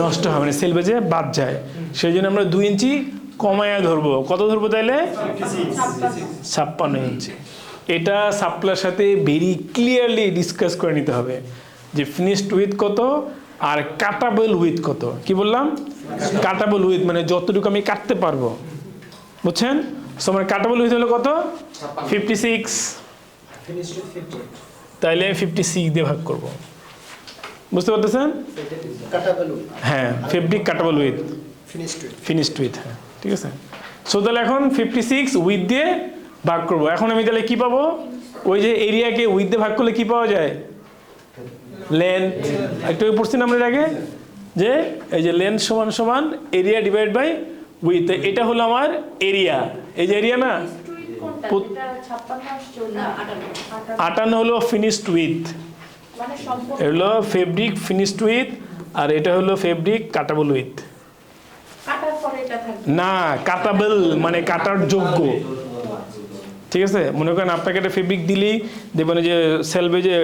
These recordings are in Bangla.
নষ্ট হয়, মানে সেলভেজে বাদ যায়। সেই জন্য আমরা 2 ইঞ্চি কমায়া ধরবো। কত ধরবো তাইলে? 56 ইঞ্চি। এটা সাপ্লাইয়ের সাথে ভেরি ক্লিয়ারলি ডিসকাস করে নিতে হবে যে ফিনিশড উইথ কত আর কাটাবল উইথ কত। কি বললাম? কাটাবল উইথ মানে যতটুকু আমি কাটতে পারবো, বুঝছেন? সো আমার কাটাবল উইথ হলো কত? 56। তাইলে 56 দিয়ে ভাগ করব, বুঝতে পারতেছেন? হ্যাঁ, ফেব্রিক কাটাবল উইথ ফিনিশড উইথ, হ্যাঁ ঠিক আছে। সো তাহলে এখন 56 উইথ দিয়ে ভাগ করব। এখন আমি তাহলে কি পাবো? ওই যে এরিয়াকে উইথ দিয়ে ভাগ করলে কি পাওয়া যায়? লেন্থ। একটু পড়ছি না আমরা এর আগে যে এই যে লেন্থ সমান সমান এরিয়া ডিভাইড বাই উইথ। এটা হলো আমার এরিয়া, এই যে এরিয়া না, 58 হলো ফিনিশড উইথ, এগুলো ফেব্রিক ফিনিশড উইথ, আর এটা হলো ফেব্রিক কাটাবল উইথ। না, কাটাবল মানে কাটার যোগ্য, ঠিক আছে? মনে করেন আপনাকে একটা ফেব্রিক দিলেই দেখবেন যে সেলভেজে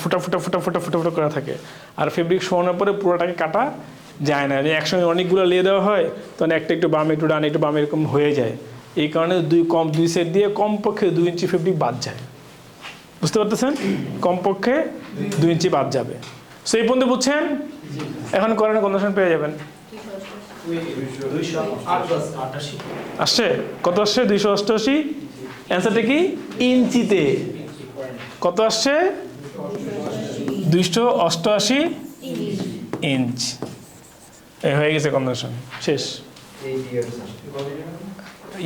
ফুটা ফুটা ফুটা ফুটা ফুটা ফুটা করা থাকে, আর ফেব্রিক শোয়ানোর পরে পুরোটাকে কাটা যায় না। একসঙ্গে অনেকগুলো লিয়ে দেওয়া হয়, তখন একটা একটু বামে একটু ডান একটু বামে এরকম হয়ে যায়। এই কারণে দুই সেট দিয়ে কমপক্ষে 2 ইঞ্চি ফেব্রিক বাদ যায়, বুঝতে পারতেছেন? কমপক্ষে 2 ইঞ্চি বাদ যাবে। সো এই পর্যন্ত বুঝছেন? এখন করেন কন্ডিশন পেয়ে যাবেন। আসছে কত? আসছে 288। অ্যান্সারটা কি? ইঞ্চিতে কত আসছে? 288 ইঞ্চ। এই হয়ে গেছে কন্ডিশন, শেষ।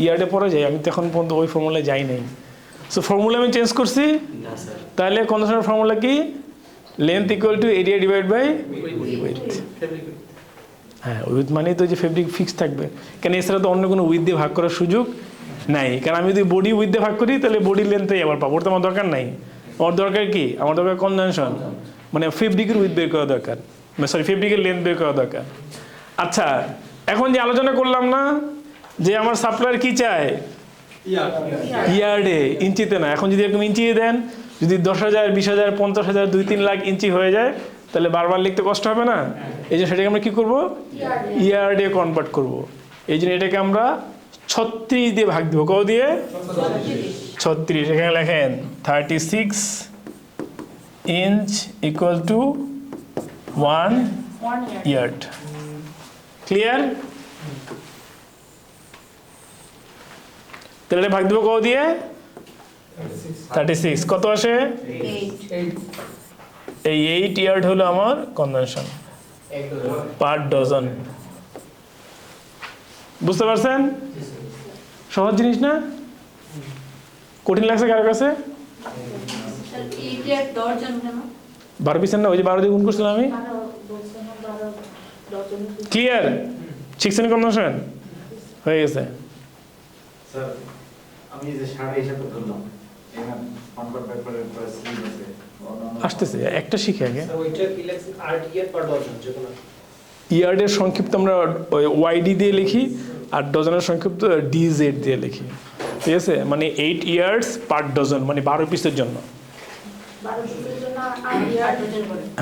ইয়ার্ডে পরে যাই, আমি তো এখন পর্যন্ত ওই ফর্মুলায় যাই নাই। সো ফর্মুলা আমি চেঞ্জ করছি, তাহলে কন্ডিশনের ফর্মুলা কি? Length equal to area divide by width. হ্যাঁ, উইথ মানেই তো যে ফেব্রিক ফিক্স থাকবে, কেন এছাড়া তো অন্য কোনো উইথ দিয়ে ভাগ করার সুযোগ নাই। কারণ আমি যদি বডি উইথ দিয়ে ভাগ করি তাহলে বডির লেন্থেই আবার পাবো, ওটা আমার দরকার নাই। আমার দরকার কি? আমার দরকার কনজেনশন, মানে ফেব্রিকের উইথ বের করা দরকার, সরি ফেব্রিকের লেন্থ বের করা দরকার। আচ্ছা, এখন যে আলোচনা করলাম না যে আমার সাপ্লায়ার কি চায়? ইয়ার্ডে, ইঞ্চিতে না। এখন যদি এরকম ইঞ্চি দেন, যদি 10,000 20,000 50,000 2-3 লাখ ইঞ্চি হয়ে যায়, তাহলে বারবার লিখতে কষ্ট হবে না? এই জন্য সেটাকে আমরা কী করবো? ইয়ার্ডে কনভার্ট করব। এই জন্য এটাকে আমরা 36 দিয়ে ভাগ দেবো। কত দিয়ে? 36। এখানে লেখেন 36 inch equal to 1 yard. Clear? তাহলে ভাগ দেবো কত দিয়ে? 36। কত আসে? 8 এই 8 ইয়ার্ড হলো আমার কনভেনশন পার ডজন। বুঝতে পারছেন? সহজ জিনিস না? কঠিন লাগছে কারোর কাছে? 12 পিসের না, ওই যে 12 দিয়ে গুণ করছিলাম আমি। ক্লিয়ার? শিখছেন কনভেনশন? হয়ে গেছে। স্যার, আমি যে সাড়ে হিসাবে ধরলাম, এখানে কনভার্ট পেপারের পরে স্লিপ আছে, আসতেছে একটা শিখে আগে। ওইটা কি লেখছে? আর্ট ইয়ার পার ডজন যেকোনো। ইয়ার্ডের সংক্ষিপ্ত আমরা ওয়াইডি দিয়ে লিখি, আর ডজনের সংক্ষিপ্ত ডিজেড দিয়ে লিখি, ঠিক আছে? মানে 8 ইয়ার্স পার ডজন, মানে 12 পিসের জন্য। 12 পিসের জন্য 8 ইয়ার্ড